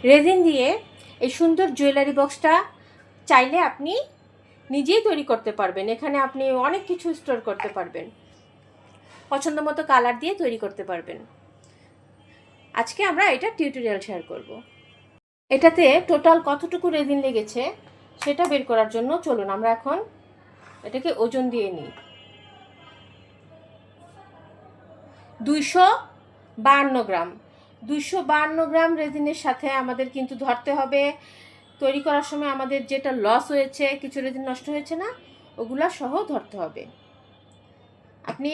Raisin দিয়ে এই সুন্দর জুয়েলারি বক্সটা চাইলে আপনি নিজেই তৈরি করতে পারবেন। এখানে আপনি অনেক কিছু স্টোর করতে পারবেন, পছন্দ মতো কালার দিয়ে তৈরি করতে পারবেন। আজকে আমরা এটা টিউটোরিয়াল শেয়ার করব। এটাতে টোটাল কতটুকু রেজিন লেগেছে সেটা বের করার জন্য চলুন আমরা এখন এটাকে ওজন দিয়ে নিই। 252 গ্রাম। 252 গ্রাম রেজিনের সাথে আমাদের কিন্তু ধরতে হবে, তৈরি করার সময় আমাদের যেটা লস হয়েছে, কিছু রেজিন নষ্ট হয়েছে না, ওগুলা সহ ধরতে হবে। আপনি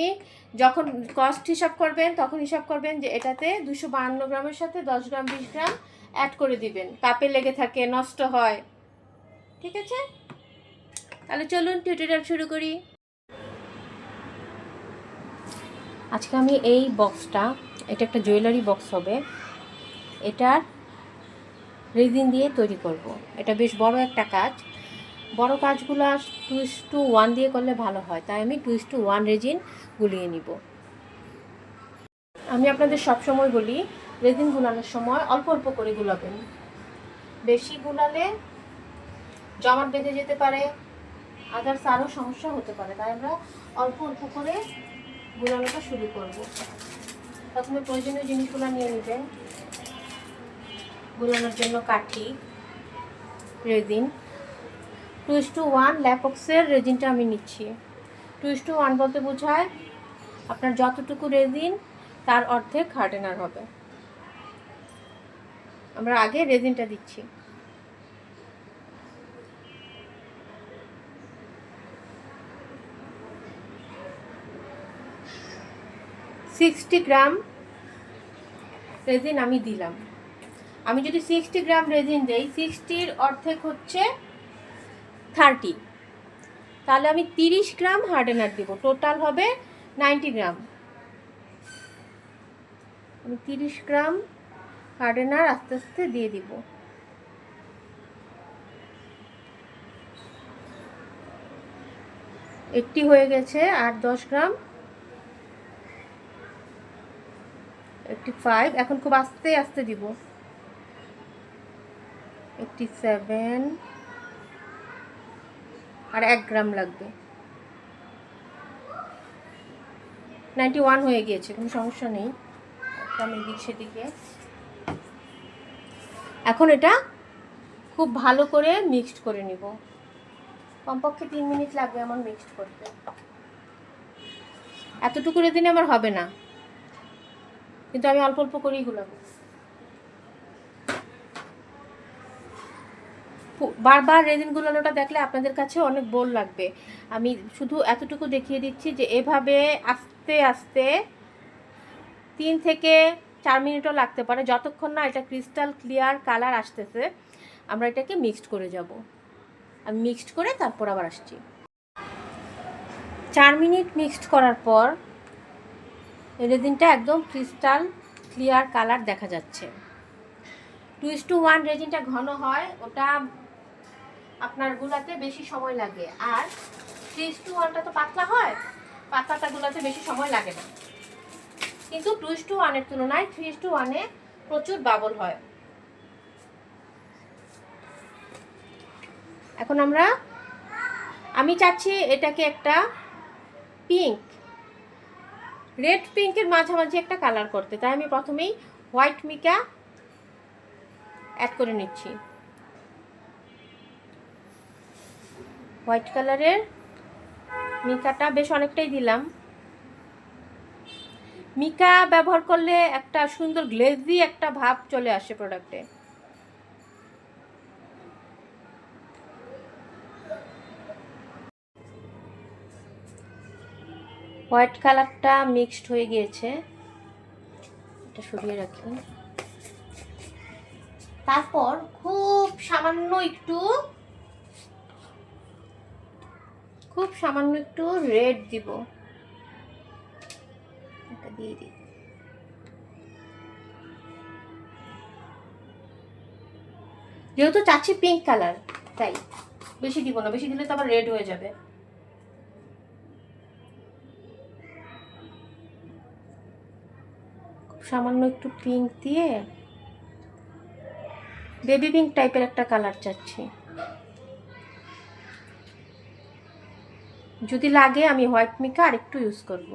যখন কস্ট হিসাব করবেন তখন হিসাব করবেন যে এটাতে 252 গ্রামের সাথে 10 গ্রাম 20 গ্রাম অ্যাড করে দিবেন। কাপে লেগে থাকে, নষ্ট হয়। ঠিক আছে, তাহলে চলুন টিউটোরিয়াল শুরু করি। আজকে আমি এই বক্সটা, এটা একটা জুয়েলারি বক্স হবে, এটার রেজিন দিয়ে তৈরি করব। এটা বেশ বড় একটা কাজ। বড় কাজগুলো 2:1 দিয়ে করলে ভালো হয়, তাই আমি 2:1 রেজিন গুলিয়ে নিব। আমি আপনাদের সবসময় বলি, রেজিন গুলানোর সময় অল্প অল্প করে গুলাবেন। বেশি গুলালে জমাট বেঁধে যেতে পারে, আদার্স আরও সমস্যা হতে পারে, তাই আমরা অল্প অল্প করে গুলানোটা শুরু করব। প্রথমে প্রয়োজনীয় জিনিসগুলো নিয়ে নেবেন। গুলানোর জন্য কাঠি, রেজিন। 2:1 ল্যাপক্সের রেজিনটা আমি নিচ্ছি। 2:1 বলতে বোঝায় আপনার যতটুকু রেজিন তার অর্ধেক হার্ডেনার হবে। আমরা আগে রেজিনটা দিচ্ছি। $60 গ্রাম রেজিন আমি দিলাম। আমি যদি 60 গ্রাম রেজিন দেই, 60-র অর্ধেক হচ্ছে 30, তাহলে আমি 30 গ্রাম হার্ডেনার দিব। টোটাল হবে 90 গ্রাম। আমি 30 গ্রাম হার্ডেনার আস্তে আস্তে দিয়ে দিব। একটি হয়ে গেছে, আর 10 গ্রাম, 85। এখন খুব আস্তে আস্তে দিব। 87, আর 1 গ্রাম লাগবে। 91 হয়ে গিয়েছে, কোনো সমস্যা নেই। আমি দিক সেদিকে। এখন এটা খুব ভালো করে মিক্সড করে নিব। কমপক্ষে 3 মিনিট লাগবে আমার মিক্সড করতে। এতটুকু রেজিনে আমার হবে না, কিন্তু আমি অল্প অল্প করেই গুলাবো। বারবার রেজিন গুলানোটা দেখলে আপনাদের কাছে অনেক বোর লাগবে। আমি শুধু এতটুকু দেখিয়ে দিচ্ছি যে এভাবে আস্তে আস্তে 3 থেকে 4 মিনিটও লাগতে পারে, যতক্ষণ না এটা ক্রিস্টাল ক্লিয়ার কালার আসতেছে আমরা এটাকে মিক্সড করে যাব। আমি মিক্সড করে তারপর আবার আসছি। 4 মিনিট মিক্সড করার পর রেজিনটা একদম ক্রিস্টাল ক্লিয়ার কালার দেখা যাচ্ছে। 2:1 রেজিনটা ঘন হয়, ওটা আপনার গুলাতে বেশি সময় লাগে। আর 3:1টা তো পাতলা হয়, পাতলাটা গুলাতে বেশি সময় লাগে না। কিন্তু 2:1 তুলনায় 3:1 প্রচুর বাবল হয়। এখন আমি চাচ্ছি এটাকে একটা পিঙ্ক, রেড পিঙ্কের মাঝামাঝি একটা কালার করতে, তাই আমি প্রথমেই হোয়াইট মিকা অ্যাড করে নিচ্ছি। হোয়াইট কালারের মিকাটা বেশ অনেকটাই দিলাম। মিকা ব্যবহার করলে একটা সুন্দর গ্লেজি একটা ভাব চলে আসে প্রোডাক্টে। হোয়াইট কালারটা মিক্সড হয়ে গিয়েছে, এটা সরিয়ে রাখি। তারপর খুব সামান্য একটু রেড দিব। এটা দিয়ে দিই। যেহেতু চাচ্ছি পিঙ্ক কালার, তাই বেশি দিব না, বেশি দিলে তো আবার রেড হয়ে যাবে। খুব সামান্য একটু পিঙ্ক দিয়ে বেবি পিঙ্ক টাইপের একটা কালার চাচ্ছি। যদি লাগে আমি হোয়াইট মিকা আর একটু ইউজ করব।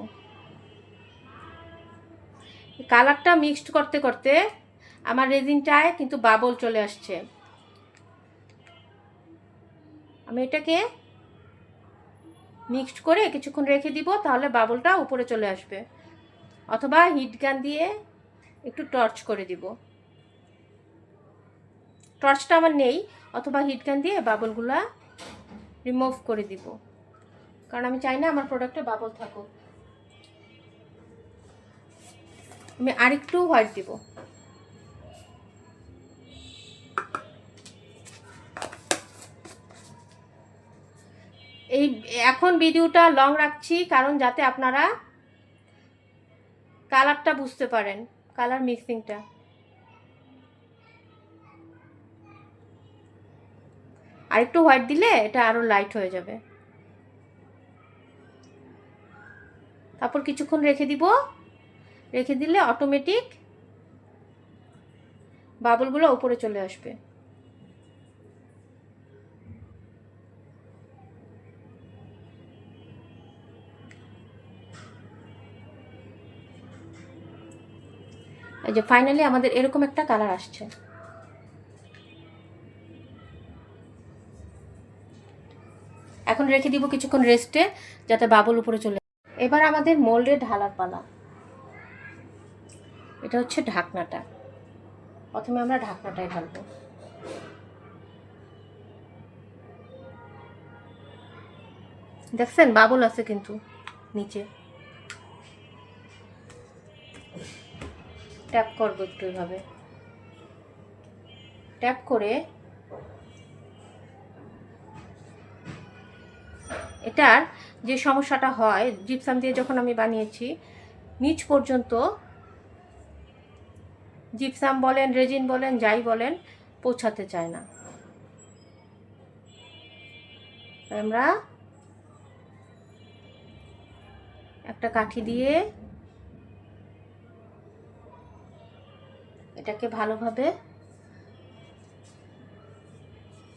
কালারটা মিক্সড করতে করতে আমার রেজিনটায় কিন্তু বাবল চলে আসছে। আমি এটাকে মিক্সড করে কিছুক্ষণ রেখে দিব, তাহলে বাবলটা উপরে চলে আসবে। অথবা হিট গান দিয়ে একটু টর্চ করে দিব। টর্চটা আমার নেই, অথবা হিট গান দিয়ে বাবলগুলা রিমুভ করে দিব, কারণ আমি চাই না আমার প্রোডাক্টে বাবল থাকুক। আমি আরেকটু হোয়াইট দিব। এই এখন ভিডিওটা লং রাখছি, কারণ যাতে আপনারা কালারটা বুঝতে পারেন, কালার মিক্সিংটা। আরেকটু হোয়াইট দিলে এটা আরো লাইট হয়ে যাবে। তারপর কিছুক্ষণ রেখে দিব। রেখে দিলে অটোমেটিক বাবলগুলো উপরে চলে আসবে। এই যে ফাইনালি আমাদের এরকম একটা কালার আসছে। এখন রেখে দিব কিছুক্ষণ রেস্টে, যাতে বাবল উপরে চলে। এবার আমাদের মোল্ডে ঢালার পালা। এটা হচ্ছে ঢাকনাটা। প্রথমে আমরা ঢাকনাটাই ঢালবো। দেখছেন বাবল আছে কিন্তু নিচে। ট্যাপ করবো একটু এভাবে, ট্যাপ করে এটার যে সমস্যাটা হয়, জিপসাম দিয়ে যখন আমি বানিয়েছি নিচ পর্যন্ত জিপসাম বলেন, রেজিন বলেন, যাই বলেন, পৌঁছাতে চায় না। আমরা একটা কাঠি দিয়ে এটাকে ভালোভাবে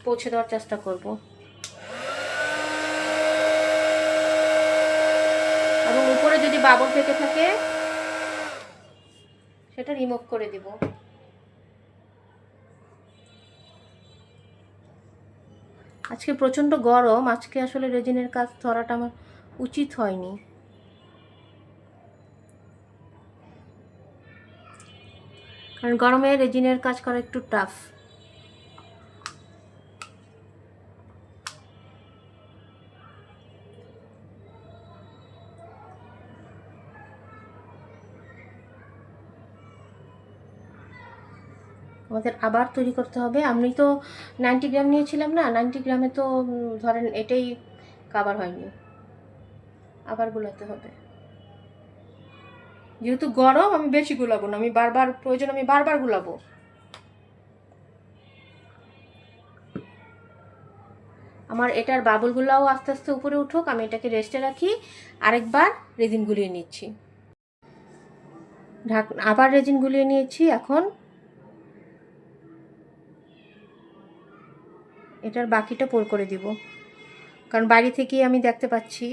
পৌঁছে দেওয়ার চেষ্টা করব, এবং উপরে যদি বাবল থেকে থাকে সেটা রিমুভ করে দিব। আজকে প্রচণ্ড গরম, আজকে আসলে রেজিনের কাজ ধরাটা আমার উচিত হয়নি। কারণ গরমে রেজিনের কাজ করা একটু টাফ। আমাদের আবার তৈরি করতে হবে। আমি তো 90 গ্রাম নিয়েছিলাম না, 90 গ্রামে তো ধরেন এটাই কাভার হয়নি, আবার গুলাতে হবে। যেহেতু গরম আমি বেশি গুলাবো না, আমি বারবার প্রয়োজন আমি বারবার গুলাবো। আমার এটার বাবলগুলাও আস্তে আস্তে উপরে উঠুক, আমি এটাকে রেস্টে রাখি। আরেকবার রেজিন গুলিয়ে নিচ্ছি, আবার রেজিন গুলিয়ে নিয়েছি। এখন এটার বাকিটা পোর করে দিব, কারণ বাড়ি থেকেই আমি দেখতে পাচ্ছি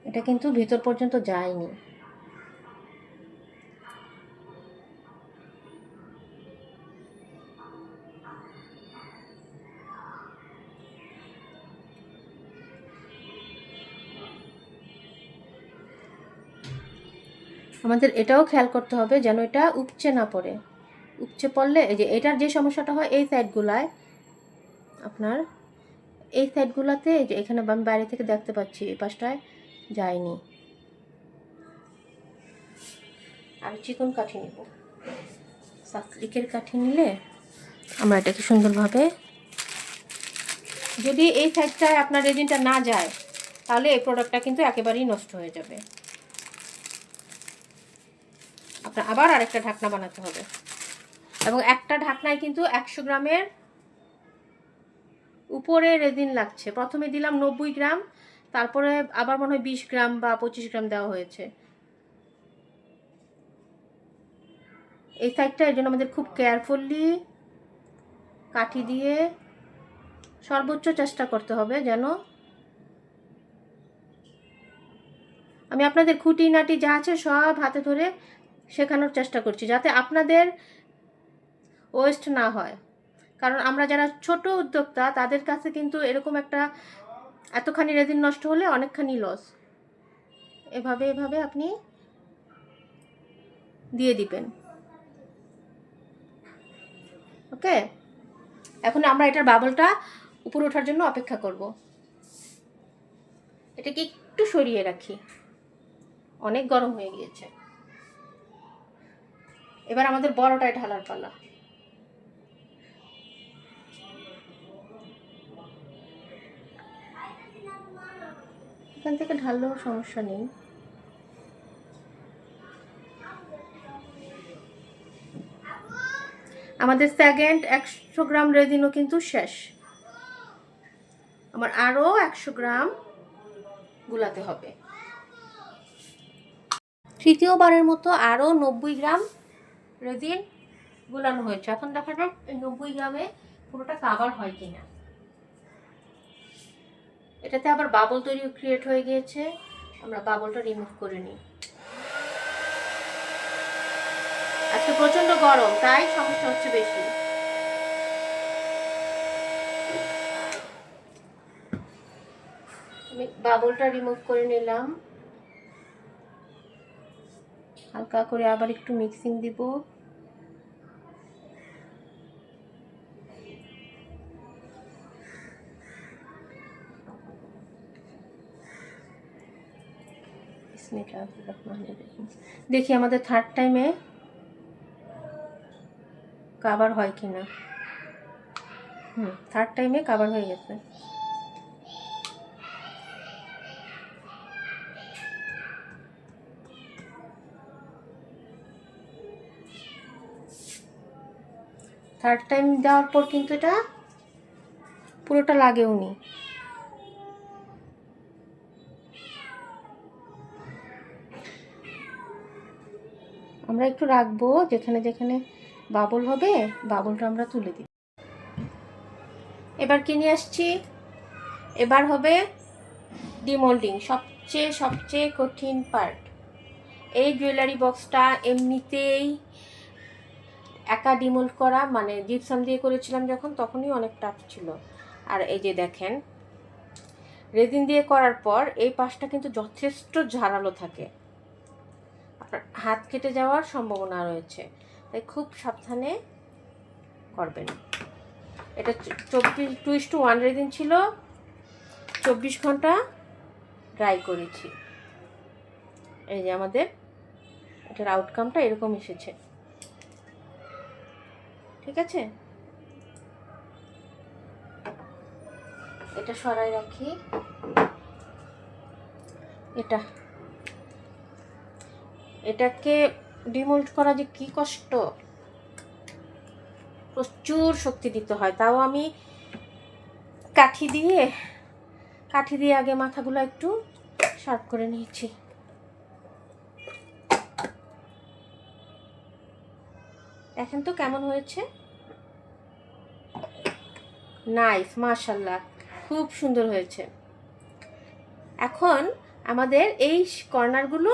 এটা কিন্তু ভিতর পর্যন্ত যায়নি। আমাদের এটাও খেয়াল করতে হবে যেন এটা উপচে না পড়ে। উপচে পড়লে এই যে এটার যে সমস্যাটা হয় এই সাইডগুলায়, আপনার এই সাইডগুলোতে, যে এখানে আমি বাইরে থেকে দেখতে পাচ্ছি এই পাশটায় যায়নি। আর চিকন কাঠি নিব, সাকলিকের কাঠি নিলে আমরা এটাকে সুন্দরভাবে, যদি এই সাইডটায় আপনার রেজিনটা না যায় তাহলে এই প্রোডাক্টটা কিন্তু একেবারেই নষ্ট হয়ে যাবে। আপনার আবার আরেকটা ঢাকনা বানাতে হবে, এবং একটা ঢাকনায় কিন্তু 100 গ্রামের উপরে রেজিন লাগছে। প্রথমে দিলাম 90 গ্রাম, তারপরে আবার মনে হয় 20 গ্রাম বা 25 গ্রাম দেওয়া হয়েছে। এই সাইডটা, এই জন্য আমাদের খুব কেয়ারফুলি কাঠি দিয়ে সর্বোচ্চ চেষ্টা করতে হবে যেন, আমি আপনাদের খুঁটিনাটি যা আছে সব হাতে ধরে শেখানোর চেষ্টা করছি যাতে আপনাদের ওয়েস্ট না হয়। কারণ আমরা যারা ছোট উদ্যোক্তা তাদের কাছে কিন্তু এরকম একটা এতখানি রেজিন নষ্ট হলে অনেকখানি লস। এভাবে এভাবে আপনি দিয়ে দিবেন। ওকে, এখন আমরা এটার বাবলটা উপরে ওঠার জন্য অপেক্ষা করব। এটাকে একটু সরিয়ে রাখি, অনেক গরম হয়ে গিয়েছে। এবার আমাদের বড়টায় ঢালার পালা। এখান থেকে ঢাললেও সমস্যা নেই। আমাদের সেকেন্ড 100 গ্রাম রেজিনও কিন্তু শেষ। আমার আরও 100 গ্রাম গুলাতে হবে। তৃতীয়বারের মতো আরও 90 গ্রাম রেজিন গুলানো হয়েছে। এখন দেখা যাক এই 90 গ্রামে পুরোটা কাভার হয় কিনা। এটাতে আবার বাবল তৈরি ক্রিয়েট হয়ে গিয়েছে, আমরা বাবলটা রিমুভ করে নিই। আজকে প্রচন্ড গরম তাই সমস্যা হচ্ছে বেশি। আমি বাবলটা রিমুভ করে নিলাম, হালকা করে আবার একটু মিক্সিং দিব। দেখি আমাদের থার্ড টাইমে কাভার হয় কিনা। থার্ড টাইমে কাভার হয়ে গেছে। থার্ড টাইম দেওয়ার পর কিন্তু এটা পুরোটা লাগেও নি। আমরা একটু রাখবো, যেখানে যেখানে বাবল হবে বাবলটা আমরা তুলে দিই। এবার কি নিয়ে আসছি, এবার হবে ডিমোল্ডিং, সবচেয়ে কঠিন পার্ট। এই জুয়েলারি বক্সটা এমনিতেই একা ডিমোল্ড করা, মানে জিপসাম দিয়ে করেছিলাম যখন, তখনই অনেক টাফ ছিল। আর এই যে দেখেন, রেজিন দিয়ে করার পর এই পাশটা কিন্তু যথেষ্ট ঝাড়ালো থাকে, আপনার হাত কেটে যাওয়ার সম্ভাবনা রয়েছে, তাই খুব সাবধানে করবেন। এটা 2:1 রেজিন ছিল, 24 ঘন্টা ড্রাই করেছি। এই যে আমাদের এটার আউটকামটা এরকম এসেছে। ঠিক আছে, এটা সরাই রাখি। এটাকে ডিমোল্ড করা যে কি কষ্ট, প্রচুর শক্তি দিতে হয়। তাও আমি কাঠি দিয়ে আগে মাথাগুলো একটু শার্প করে নিয়েছি। দেখেন তো কেমন হয়েছে। নাইস, মাশাআল্লাহ, খুব সুন্দর হয়েছে। এখন আমাদের এই কর্নারগুলো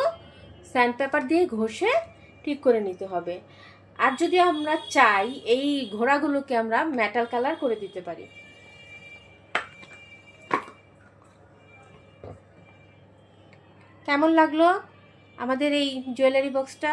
স্যান্ডপেপার দিয়ে ঘষে ঠিক করে নিতে হবে। আর যদি আমরা চাই এই ঘোড়াগুলোকে আমরা মেটাল কালার করে দিতে পারি। কেমন লাগলো আমাদের এই জুয়েলারি বক্সটা?